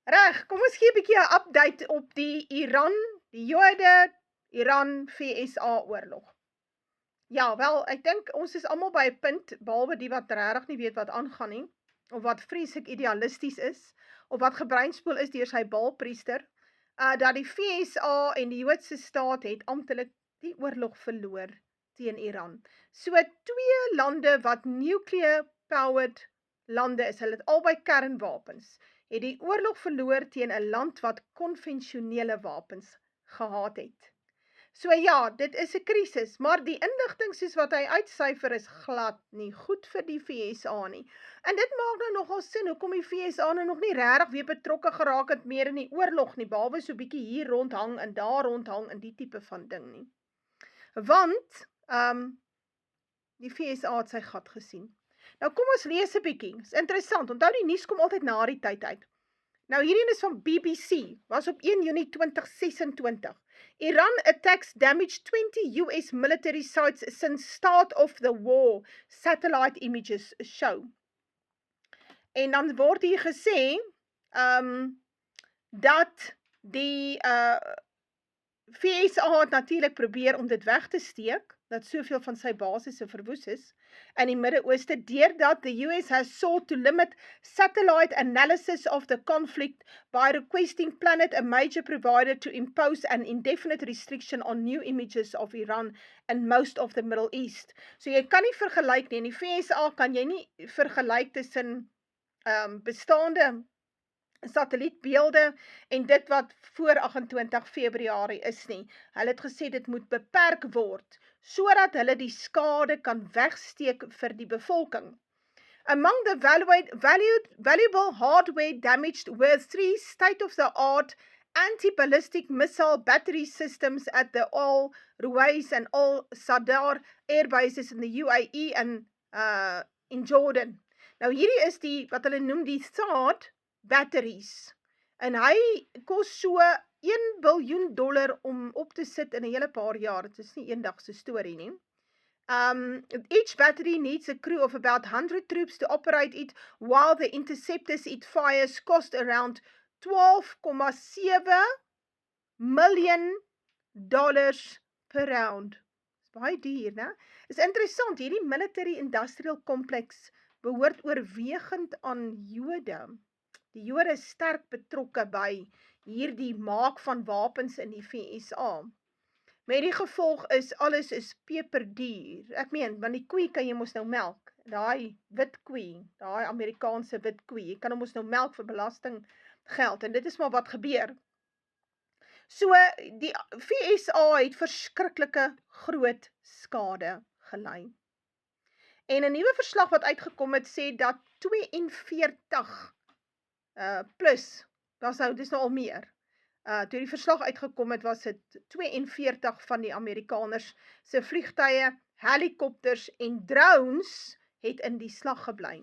Reg, kom ons gee 'n bietjie 'n update op die Jode, Iran-VSA oorlog. Ja, wel, ek dink ons is almal by 'n punt, behalwe die wat regtig nie weet wat aangaan nie, of wat vreeslik idealisties is, of wat gebreinspoel is deur sy baalpriester, dat die VSA en die Joodse staat het amptelik die oorlog verloor teen Iran. So 2 lande wat nuclear-powered lande is, hulle het albei kernwapens, het die oorlog verloor teen 'n land wat konvensionele wapens gehad het. So ja, dit is 'n krisis, maar die inligting soos wat hy uitsyfer is glad nie goed vir die VSA nie. En dit maak nou nogal sin hoekom die VSA nou nog nie regtig weer betrokke geraak het meer in die oorlog nie, behalwe so bietjie hier rondhang en daar rondhang en die tipe van ding nie. Want die VSA het sy gat gesien. Nou kom ons lees 'n bietjie. Dis interessant. Onthou die nuus kom altyd na die tyd uit. Nou hierdie is van BBC, was op 1 Junie 2026. Iran attacks damaged 20 US military sites since start of the war, satellite images show. En dan word hier gesê dat die VSA het natuurlik probeer om dit weg te steek, dat soveel van sy basisse verwoes is in die Midde-Ooste, deurdat the US has sought to limit satellite analysis of the conflict by requesting Planet, a major provider, to impose an indefinite restriction on new images of Iran and most of the Middle East. So jy kan nie vergelyk nie, in die VSA kan jy nie vergelyk tussen bestaande satellietbeelde en dit wat voor 28 Februarie is nie. Hulle het gesê dit moet beperk word, sodat hulle die skade kan wegsteek vir die bevolking. Among the valuable hardware damaged were 3 state-of-the-art anti-ballistic missile battery systems at the Al Ruwais and Al Sadar air bases in the UAE and in Jordan. Nou hierdie is die, wat hulle noem die THAAD batteries, en hy kos so $1 biljoen om op te sit in 'n hele paar jaar. Dit is nie eendagse storie nie. Each battery needs a crew of about 100 troops to operate it, while the interceptors it fires cost around $12.7 million per round. Dis baie duur, né? Is interessant, hierdie military industrial complex behoort oorwegend aan Jode. Die Jode is sterk betrokke by hierdie maak van wapens in die VSA. Met die gevolg is, alles is peperduur. Ek meen, want die koei kan jy mos nou melk. Daai wit koei, daai Amerikaanse wit koei, jy kan hom mos nou melk vir belastinggeld, en dit is maar wat gebeur. So, die VSA het verskriklike groot skade gelei. En 'n nuwe verslag wat uitgekom het, sê dat 42 plus, dis nou al meer. Toe die verslag uitgekom het, was dit 42 van die Amerikaners se vliegtuie, helikopters en drones het in die slag gebly.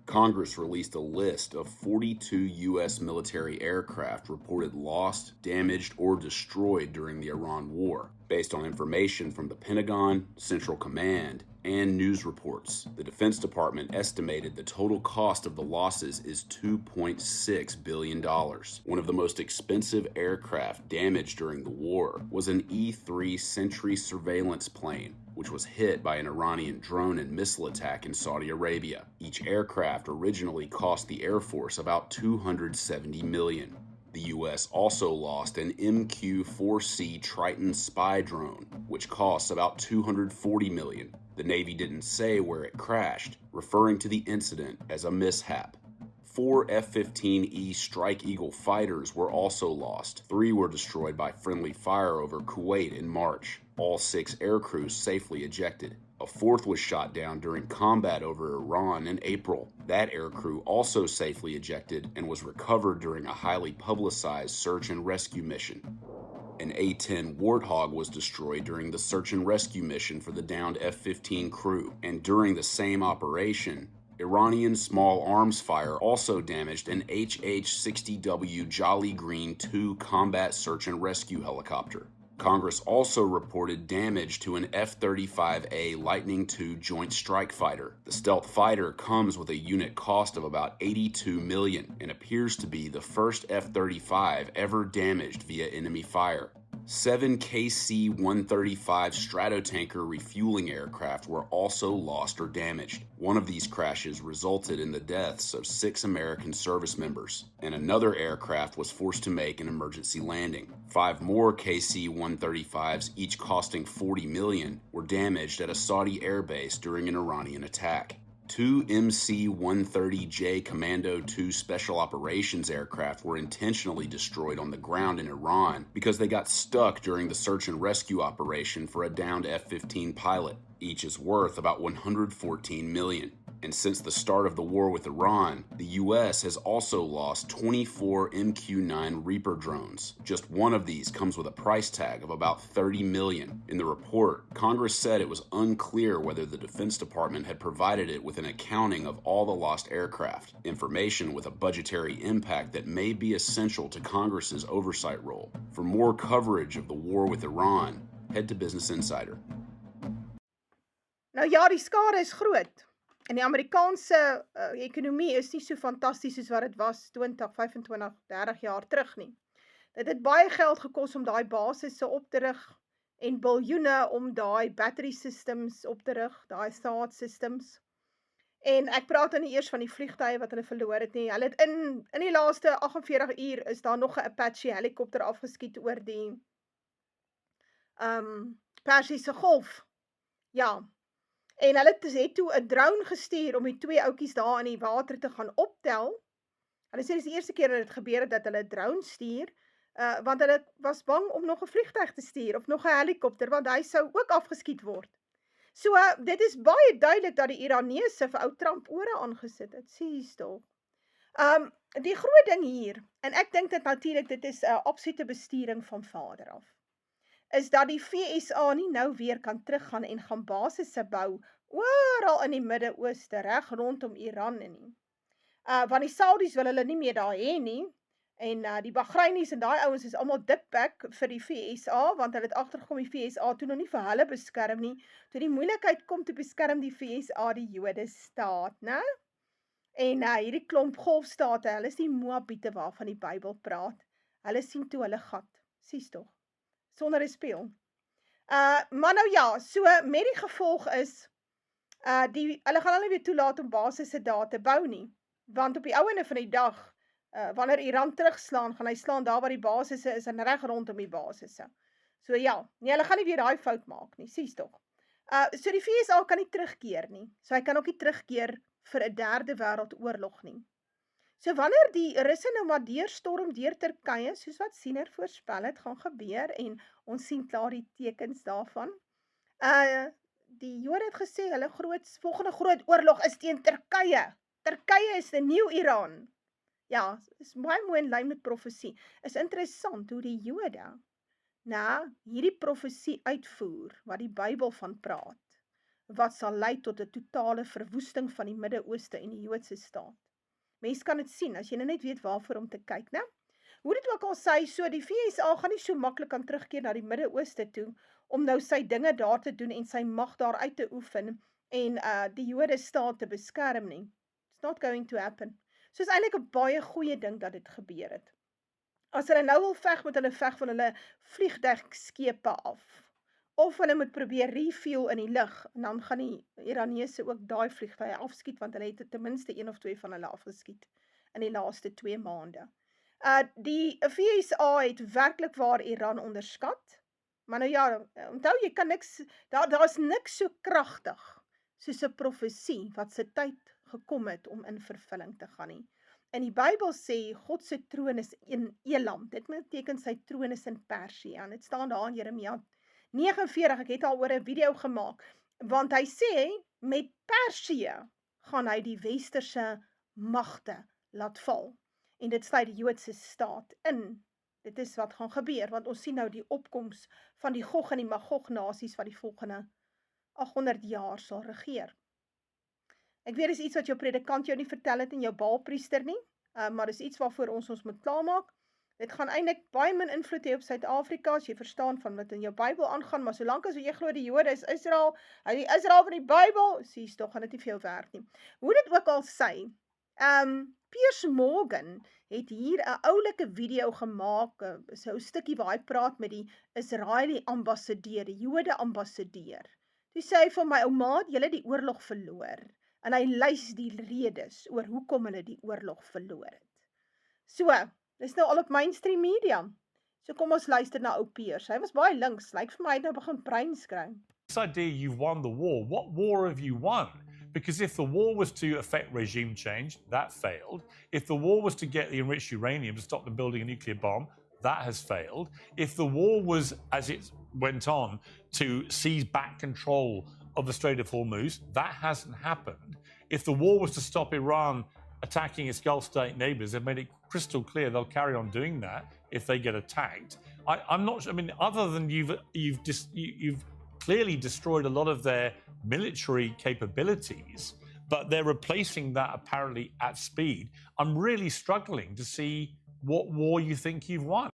Congress released a list of 42 U.S. military aircraft reported lost, damaged, or destroyed during the Iran war, based on information from the Pentagon, Central Command, and news reports. The Defense Department estimated the total cost of the losses is $2.6 billion. One of the most expensive aircraft damaged during the war was an E-3 Sentry surveillance plane, which was hit by an Iranian drone and missile attack in Saudi Arabia. Each aircraft originally cost the Air Force about $270 million. The U.S. also lost an MQ-4C Triton spy drone, which costs about $240 million. The Navy didn't say where it crashed, referring to the incident as a mishap. 4 F-15E Strike Eagle fighters were also lost. 3 were destroyed by friendly fire over Kuwait in March. All 6 aircrews safely ejected. A 4th was shot down during combat over Iran in April. That aircrew also safely ejected and was recovered during a highly publicized search and rescue mission. An A-10 Warthog was destroyed during the search and rescue mission for the downed F-15 crew, and during the same operation, Iranian small arms fire also damaged an HH-60W Jolly Green II combat search and rescue helicopter. Congress also reported damage to an F-35A Lightning II Joint Strike Fighter. The stealth fighter comes with a unit cost of about $82 million and appears to be the first F-35 ever damaged via enemy fire. 7 KC-135 Stratotanker refueling aircraft were also lost or damaged. One of these crashes resulted in the deaths of 6 American service members, and another aircraft was forced to make an emergency landing. 5 more KC-135s, each costing $40 million, were damaged at a Saudi airbase during an Iranian attack. 2 MC-130J Commando II Special Operations aircraft were intentionally destroyed on the ground in Iran because they got stuck during the search and rescue operation for a downed F-15 pilot. Each is worth about $114 million. And since the start of the war with Iran, the U.S. has also lost 24 MQ-9 Reaper drones. Just one of these comes with a price tag of about $30 million. In the report, Congress said it was unclear whether the Defense Department had provided it with an accounting of all the lost aircraft, information with a budgetary impact that may be essential to Congress's oversight role. For more coverage of the war with Iran, head to Business Insider. Nou ja, die skade is groot. En die Amerikaanse ekonomie is nie so fantasties soos wat dit was 20, 25, 30 jaar terug nie. Dit het baie geld gekos om daai basisse op te rig en biljoene om daai battery systems op te rig, daai thought systems. En ek praat nie eers van die vliegtuie wat hulle verloor het nie. Hulle het in die laaste 48 uur is daar nog 'n Apache helikopter afgeskiet oor die Persiese Golf. Ja. En hulle het toe 'n drone gestuur om die 2 ouetjies daar in die water te gaan optel. Hulle sê dis die eerste keer dat dit gebeur het dat hulle 'n drone stuur, want hulle was bang om nog 'n vliegtuig te stuur of nog 'n helikopter, want hy sou ook afgeskiet word. So, dit is baie duidelik dat die Iraneese vir ou Trump ore aangesit het. Sies tog. Die groot ding hier, en ek dink dit natuurlik, dit is 'n absolute besturing van vader af, is dat die VSA nie nou weer kan teruggaan en gaan basisse bou oral in die Midde-Ooste, reg rondom Iran nie. Want die Saudis wil hulle nie meer daar hê nie, en die Bahrainis en daai ouens is almal dikbek vir die VSA, want hulle het agtergekom die VSA toe nog nie vir hulle beskerm nie. Toe die moeilikheid kom, toe beskerm die VSA die Jode staat, né? En hierdie klomp golfstate, hulle is die Moabiete waarvan die Bybel praat. Hulle sien toe hulle gat. Sies tog. Sonder 'n speel. Maar nou ja, so met die gevolg is, hulle gaan hulle weer toelaat om basisse daar te bou nie. Want op die ouene van die dag, wanneer Iran terugslaan, gaan hy slaan daar waar die basisse is en reg rondom die basisse. So ja, nee, hulle gaan nie weer daai fout maak nie, sies tog. So die VSA kan nie terugkeer nie. So hy kan ook nie terugkeer vir 'n derde wêreldoorlog nie. So wanneer die Russe nou maar deurstorm deur Turkye, soos wat Siener voorspel het, gaan gebeur, en ons sien klaar die tekens daarvan. Die Jode het gesê, hulle volgende groot oorlog is teen Turkye. Turkye is die nuwe Iran. Ja, is baie mooi in lyn met profesie. Is interessant hoe die Jode hierdie profesie uitvoer, wat die Bybel van praat, wat sal lei tot 'n totale verwoesting van die Midde-Ooste en die Joodse staat. Mens kan dit sien, as jy nou net weet waarvoor om te kyk, né? Hoe dit ook al sê, so die VSA gaan nie so maklik kan terugkeer na die Midde-Ooste toe, om nou sy dinge daar te doen en sy mag daar uit te oefen, en die Jode staat te beskerm nie. It's not going to happen. So is eintlik 'n baie goeie ding dat dit gebeur het. As hulle nou wil veg, moet hulle veg van hulle vliegtuigskepe af. Of hulle moet probeer refuel in die lug, en dan gaan die Iraneese ook daai vliegtuie afskiet, want hulle het ten minste 1 of 2 van hulle afgeskiet in die laaste 2 maande. Die VSA het werklik waar Iran onderskat, maar nou ja, onthou jy kan niks, daar is niks so kragtig soos 'n profesie wat se tyd gekom het om in vervulling te gaan nie. En die Bybel sê, God se troon is in Elam, dit beteken sy troon is in Persie, en dit staan daar in Jeremia 49, ek het al oor 'n video gemaak, want hy sê, met Persie gaan hy die westerse magte laat val, en dit sluit die Joodse staat in. Dit is wat gaan gebeur, want ons sien nou die opkoms van die Gog en die Magog nasies wat die volgende 800 jaar sal regeer. Ek weet, is iets wat jou predikant jou nie vertel het en jou baalpriester nie, maar is iets waarvoor ons moet klaarmaak. Dit gaan eintlik baie min invloed hê op Suid-Afrika as jy verstaan van wat in jou Bybel aangaan, maar solank as jy glo die Jode is Israel, hy die Israel van die Bybel, sies tog gaan dit nie veel werd nie. Hoe dit ook al sê, Piers Morgan het hier 'n oulike video gemaak, so 'n stukkie waar hy praat met die Israeli ambassadeur, die Jode ambassadeur. Toe sê hy vir my, ou maat, julle het die oorlog verloor. En hy lys die redes oor hoekom hulle die oorlog verloor het. So, dis nou al op mainstream media. So kom ons luister na ou Piers. Hy was baie links, lyk vir my hy het nou begin breins kry. This idea you've won the war, what war have you won? Because if the war was to affect regime change, that failed. If the war was to get the enriched uranium to stop them building a nuclear bomb, that has failed. If the war was, as it went on, to seize back control of the Strait of Hormuz, that hasn't happened. If the war was to stop Iran attacking its Gulf state neighbors, they've made it crystal clear they'll carry on doing that if they get attacked. I'm not sure, I mean, other than you've clearly destroyed a lot of their military capabilities, but they're replacing that apparently at speed. I'm really struggling to see what war you think you've won.